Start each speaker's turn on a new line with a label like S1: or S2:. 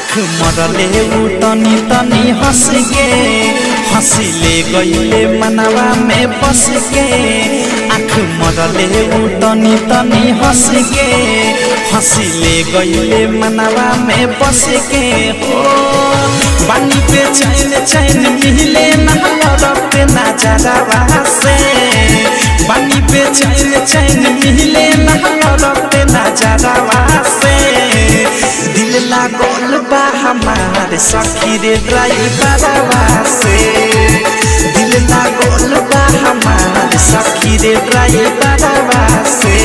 S1: आँख मरले उ तनी तनी हंस के हंसिले गईले मनवा में बस के आँख मरले उ तनी तनी हंस के हंसिले गईले मनवा में बस के हो बानी पे चैन चैन मिले ना लड़ते ना जरावा से बानी पे चैन चैन मिले ना लड़ते ना जरावा से दिल लागल बा हमार सखी रे ड्राइवरवा से दिल लागल बा हमार सखी रे ड्राइवरवा से